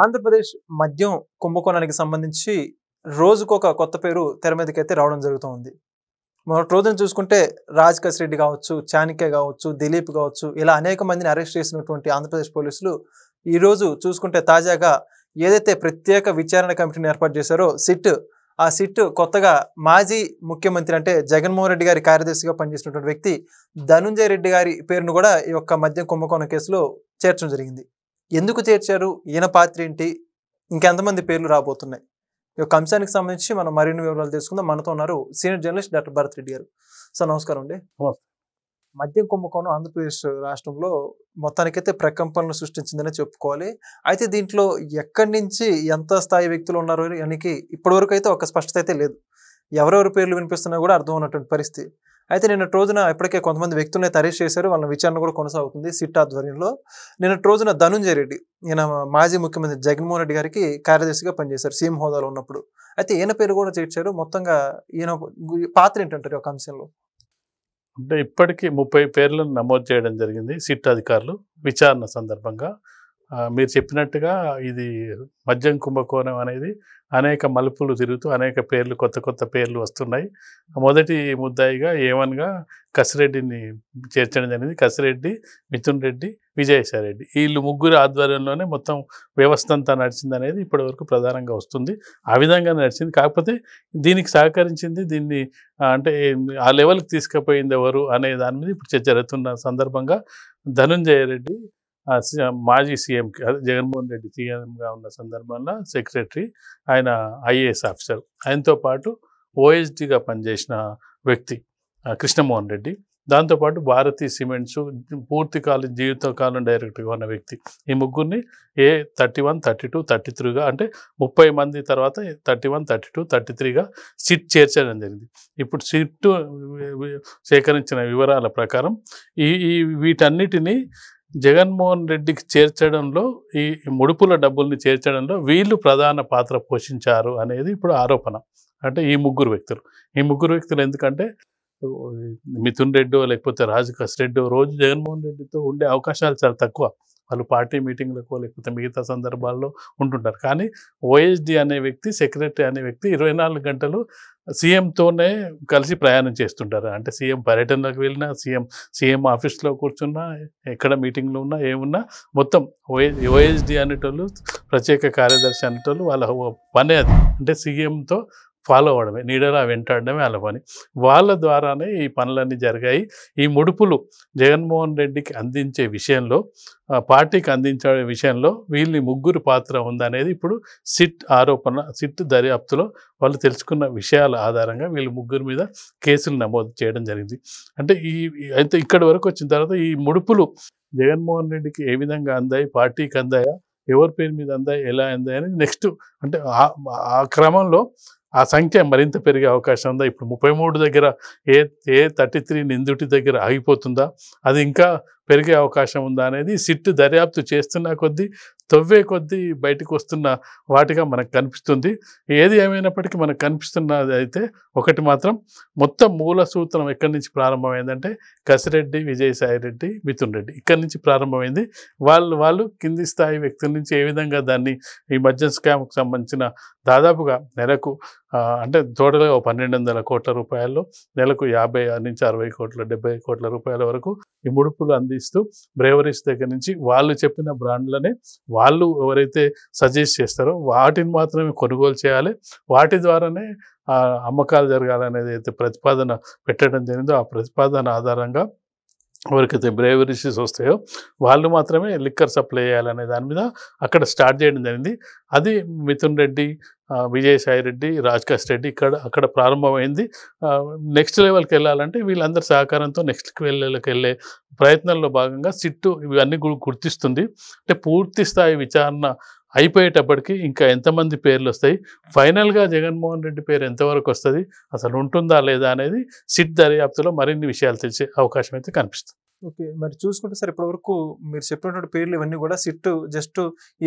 ఆంధ్రప్రదేశ్ మద్యం కుంభకోణానికి సంబంధించి రోజుకొక కొత్త పేరు తెర మీదకైతే రావడం జరుగుతూ ఉంది. మొన్నటి రోజున చూసుకుంటే రాజ్ రెడ్డి కావచ్చు, చాణక్య కావచ్చు, దిలీప్ కావచ్చు, ఇలా అనేక మందిని అరెస్ట్ చేసినటువంటి ఆంధ్రప్రదేశ్ పోలీసులు ఈరోజు చూసుకుంటే తాజాగా ఏదైతే ప్రత్యేక విచారణ కమిటీని ఏర్పాటు చేశారో ఆ సిట్ కొత్తగా మాజీ ముఖ్యమంత్రి అంటే జగన్మోహన్ రెడ్డి గారి కార్యదర్శిగా పనిచేసినటువంటి వ్యక్తి ధనుంజయ రెడ్డి గారి పేరును కూడా ఈ యొక్క మద్యం కుంభకోణం కేసులో చేర్చడం జరిగింది. ఎందుకు చేర్చారు? ఈయన పాత్ర ఏంటి? ఇంకెంతమంది పేర్లు రాబోతున్నాయి? ఈ యొక్క అంశానికి సంబంధించి మనం మరిన్ని వివరాలు తెలుసుకుందాం. మనతో ఉన్నారు senior journalist doctor Bharat Reddy గారు. సార్ నమస్కారం అండి. మద్యం కుంభకోణం ఆంధ్రప్రదేశ్ రాష్ట్రంలో మొత్తానికైతే ప్రకంపనలు సృష్టించిందనే చెప్పుకోవాలి. అయితే దీంట్లో ఎక్కడి నుంచి ఎంత స్థాయి వ్యక్తులు ఉన్నారు అని ఇప్పటివరకు అయితే ఒక స్పష్టత అయితే లేదు. ఎవరెవరి పేర్లు వినిపిస్తున్నా కూడా అర్థం ఉన్నటువంటి పరిస్థితి. అయితే నిన్నటి రోజున ఇప్పటికే కొంతమంది వ్యక్తులను అయితే అరెస్ట్ చేశారు. వాళ్ళ విచారణ కూడా కొనసాగుతుంది సిట్ ఆధ్వర్యంలో. నిన్నటి రోజున ధనుంజయ రెడ్డి, ఈయన మాజీ ముఖ్యమంత్రి జగన్మోహన్ రెడ్డి గారికి కార్యదర్శిగా పనిచేశారు సీఎం హోదాలో ఉన్నప్పుడు. అయితే ఈయన పేరు కూడా చేర్చారు. మొత్తంగా ఈయన పాత్ర ఏంటంటారు ఒక అంశంలో? అంటే ఇప్పటికీ 30 పేర్లను నమోదు చేయడం జరిగింది సిట్ అధికారులు విచారణ సందర్భంగా. మీరు చెప్పినట్టుగా ఇది మద్యం కుంభకోణం అనేది అనేక మలుపులు తిరుగుతూ అనేక పేర్లు కొత్త పేర్లు వస్తున్నాయి. మొదటి ముద్దాయిగా A1గా కసిరెడ్డిని చేర్చడం జరిగింది. కసిరెడ్డి, మిథున్ రెడ్డి, విజయసాయి రెడ్డి, వీళ్ళు ముగ్గురు ఆధ్వర్యంలోనే మొత్తం వ్యవస్థ అంతా నడిచిందనేది ఇప్పటివరకు ప్రధానంగా వస్తుంది. ఆ విధంగా నడిచింది. కాకపోతే దీనికి సహకరించింది, దీన్ని అంటే ఆ లెవెల్కి తీసుకుపోయింది ఎవరు అనే దాని మీద ఇప్పుడు చర్చ జరుగుతున్న సందర్భంగా ధనుంజయ రెడ్డి మాజీ సీఎంకి, అదే జగన్మోహన్ రెడ్డి సీఎంగా ఉన్న సందర్భంలో సెక్రటరీ, ఆయన ఐఏఎస్ ఆఫీసర్, ఆయనతో పాటు ఓఎస్డీగా పనిచేసిన వ్యక్తి కృష్ణమోహన్ రెడ్డి, దాంతోపాటు భారతీ సిమెంట్స్ పూర్తికాలం జీవితకాలం డైరెక్టర్గా ఉన్న వ్యక్తి, ఈ ముగ్గురిని 31, 32, 33గా అంటే 30 మంది తర్వాత 31, 32, 33గా సిట్ చేర్చడం జరిగింది. ఇప్పుడు సిట్ సేకరించిన వివరాల ప్రకారం ఈ వీటన్నిటినీ జగన్మోహన్ రెడ్డికి చేర్చడంలో, ఈ ముడుపుల డబ్బుల్ని చేర్చడంలో వీళ్ళు ప్రధాన పాత్ర పోషించారు అనేది ఇప్పుడు ఆరోపణ. అంటే ఈ ముగ్గురు వ్యక్తులు ఎందుకంటే మిథున్ రెడ్డో లేకపోతే రెడ్డో రోజు జగన్మోహన్ రెడ్డితో ఉండే అవకాశాలు చాలా తక్కువ. వాళ్ళు పార్టీ మీటింగ్లకు లేకపోతే మిగతా సందర్భాల్లో ఉంటుంటారు. కానీ ఓఎస్డి అనే వ్యక్తి, సెక్రటరీ అనే వ్యక్తి 24 గంటలు సీఎంతోనే కలిసి ప్రయాణం చేస్తుంటారు. అంటే సీఎం పర్యటనలకు వెళ్ళినా, సీఎం ఆఫీస్లో కూర్చున్నా, ఎక్కడ మీటింగ్లో ఉన్నా, ఏమున్నా మొత్తం ఓఎస్డి అనేటోళ్ళు, ప్రత్యేక కార్యదర్శి అనేటోళ్ళు వాళ్ళ పనే అది. అంటే సీఎంతో ఫాలో అవ్వడమే, నీడలా వెంటాడడమే వాళ్ళ పని. వాళ్ళ ద్వారానే ఈ పనులన్నీ జరిగాయి. ఈ ముడుపులు జగన్మోహన్ రెడ్డికి అందించే విషయంలో, పార్టీకి అందించే విషయంలో వీళ్ళని ముగ్గురు పాత్ర ఉందనేది ఇప్పుడు సిట్ ఆరోపణ. సిట్ దర్యాప్తులో వాళ్ళు తెలుసుకున్న విషయాల ఆధారంగా వీళ్ళు ముగ్గురు మీద కేసులు నమోదు చేయడం జరిగింది. అంటే అయితే ఇక్కడి వరకు వచ్చిన తర్వాత ఈ ముడుపులు జగన్మోహన్ రెడ్డికి ఏ విధంగా అందాయి, పార్టీకి అందాయా, ఎవరి పేరు మీద అందాయి, ఎలా అందాయి అనేది నెక్స్ట్ అంటే ఆ క్రమంలో ఆ సంఖ్య మరింత పెరిగే అవకాశం ఉందా? ఇప్పుడు 33 దగ్గర ఏ 33 నిందితుడి దగ్గర ఆగిపోతుందా? అది ఇంకా పెరిగే అవకాశం ఉందా అనేది సిట్ దర్యాప్తు చేస్తున్న కొద్దీ, తవ్వే కొద్దీ బయటకు వస్తున్న వాటిగా మనకు కనిపిస్తుంది. ఏది ఏమైనప్పటికీ మనకు కనిపిస్తున్నది అయితే ఒకటి మాత్రం, మొత్తం మూల సూత్రం ఎక్కడి నుంచి ప్రారంభమైందంటే కసిరెడ్డి, విజయసాయి రెడ్డి, మిథున్ రెడ్డి, ఇక్కడి నుంచి ప్రారంభమైంది. వాళ్ళు కింది స్థాయి వ్యక్తుల నుంచి ఏ విధంగా దాన్ని ఈ మద్యం స్కామ్కి సంబంధించిన దాదాపుగా నెలకు అంటే టోటల్గా 1,200 కోట్ల రూపాయల్లో నెలకు 50 నుంచి 60 కోట్ల 70 కోట్ల రూపాయల వరకు ఈ ముడుపులు అందిస్తూ, బ్రేవరీస్ దగ్గర నుంచి వాళ్ళు చెప్పిన బ్రాండ్లనే వాళ్ళు ఎవరైతే సజెస్ట్ చేస్తారో వాటిని మాత్రమే కొనుగోలు చేయాలి, వాటి ద్వారానే అమ్మకాలు జరగాలనేది అయితే ప్రతిపాదన పెట్టడం జరిగిందో, ఆ ప్రతిపాదన ఆధారంగా ఎవరికైతే బ్రేవరీస్ వస్తాయో వాళ్ళు మాత్రమే లిక్కర్ సప్లై చేయాలనే దాని మీద అక్కడ స్టార్ట్ చేయడం జరిగింది. అది మిథున్ రెడ్డి, విజయసాయి రెడ్డి, రెడ్డి అక్కడ ప్రారంభమైంది. నెక్స్ట్ లెవెల్కి వెళ్ళాలంటే వీళ్ళందరి సహకారంతో నెక్స్ట్ లెవెల్కి వెళ్ళే ప్రయత్నంలో భాగంగా సిట్టు ఇవన్నీ గుర్తిస్తుంది. అంటే పూర్తి స్థాయి విచారణ అయిపోయేటప్పటికి ఇంకా ఎంతమంది పేర్లు వస్తాయి, ఫైనల్గా జగన్మోహన్ రెడ్డి పేరు ఎంతవరకు వస్తుంది, అసలు ఉంటుందా లేదా అనేది సిట్ దర్యాప్తులో మరిన్ని విషయాలు తెలిసే అవకాశం అయితే కనిపిస్తుంది. ఓకే, మరి చూసుకుంటే సార్ ఇప్పటివరకు మీరు చెప్పినటువంటి పేర్లు ఇవన్నీ కూడా సిట్ జస్ట్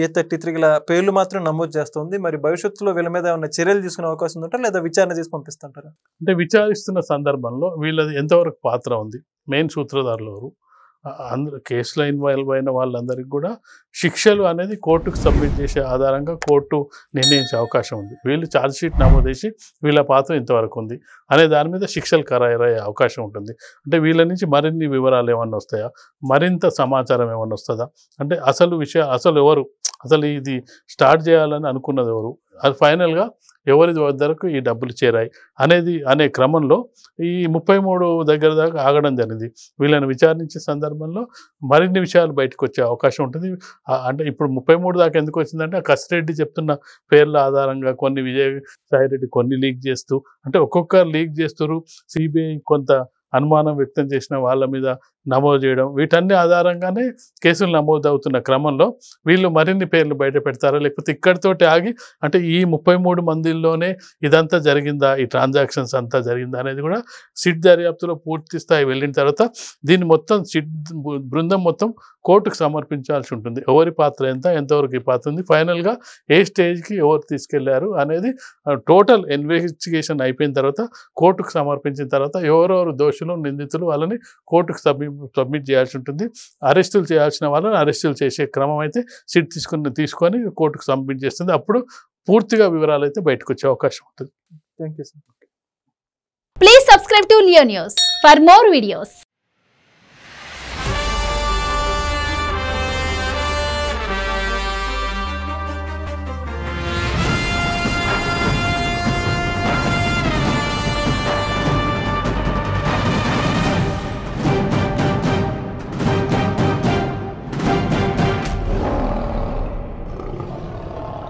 A33 పేర్లు మాత్రం నమోదు చేస్తుంది. మరి భవిష్యత్తులో వీళ్ళ మీద ఏమైనా చర్యలు తీసుకునే అవకాశం ఉందంటారా, లేదా విచారణ చేసి పంపిస్తుంటారా? అంటే విచారిస్తున్న సందర్భంలో వీళ్ళది ఎంతవరకు పాత్ర ఉంది, మెయిన్ సూత్రధారులు ఎవరు, అందరూ కేసులో ఇన్వాల్వ్ అయిన వాళ్ళందరికీ కూడా శిక్షలు అనేది కోర్టుకు సబ్మిట్ చేసే ఆధారంగా కోర్టు నిర్ణయించే అవకాశం ఉంది. వీళ్ళు ఛార్జ్ షీట్ నమోదు చేసి వీళ్ళ పాత్ర ఇంతవరకు ఉంది అనే దాని మీద శిక్షలు ఖరారయ్యే అవకాశం ఉంటుంది. అంటే వీళ్ళ నుంచి మరిన్ని వివరాలు ఏమన్నా వస్తాయా, మరింత సమాచారం ఏమన్నా వస్తుందా, అంటే అసలు ఎవరు, అసలు ఇది స్టార్ట్ చేయాలని అనుకున్నది ఎవరు, అది ఫైనల్గా ఎవరి వద్దకు ఈ డబ్బులు చేరాయి అనే క్రమంలో ఈ 33 దగ్గర దాకా ఆగడం జరిగింది. వీళ్ళని విచారించే సందర్భంలో మరిన్ని విషయాలు బయటకు వచ్చే అవకాశం ఉంటుంది. అంటే ఇప్పుడు 33 దాకా ఎందుకు వచ్చిందంటే, ఆ కసిరెడ్డి చెప్తున్న పేర్ల ఆధారంగా కొన్ని విజయసాయి రెడ్డి కొన్ని లీక్ చేస్తూ, అంటే ఒక్కొక్కరు లీక్ చేస్తారు, సిబిఐ కొంత అనుమానం వ్యక్తం చేసిన వాళ్ళ మీద నమోదు చేయడం, వీటన్ని ఆధారంగానే కేసులు నమోదు అవుతున్న క్రమంలో వీళ్ళు మరిన్ని పేర్లు బయట పెడతారా, లేకపోతే ఇక్కడితోటి ఆగి అంటే ఈ 33 మందిలోనే ఇదంతా జరిగిందా, ఈ ట్రాన్సాక్షన్స్ అంతా జరిగిందా అనేది కూడా సిట్ దర్యాప్తులో పూర్తి స్థాయి వెళ్ళిన తర్వాత దీన్ని మొత్తం సిట్ బృందం మొత్తం కోర్టుకు సమర్పించాల్సి ఉంటుంది. ఎవరి పాత్ర ఎంతవరకు ఈ పాత్ర ఉంది, ఫైనల్గా ఏ స్టేజ్కి ఎవరు తీసుకెళ్లారు అనేది టోటల్ ఇన్వెస్టిగేషన్ అయిపోయిన తర్వాత కోర్టుకు సమర్పించిన తర్వాత ఎవరెవరు దోషులు నిందితులు వాళ్ళని కోర్టుకు సబ్మిట్ చేయాల్సి ఉంటుంది. అరెస్టులు చేయాల్సిన వాళ్ళని అరెస్టులు చేసే క్రమం అయితే సిట్ తీసుకొని కోర్టుకు సబ్మిట్ చేస్తుంది. అప్పుడు పూర్తిగా వివరాలు అయితే బయటకు వచ్చే అవకాశం ఉంటుంది. Thank you sir. Please subscribe to Leo News for more videos.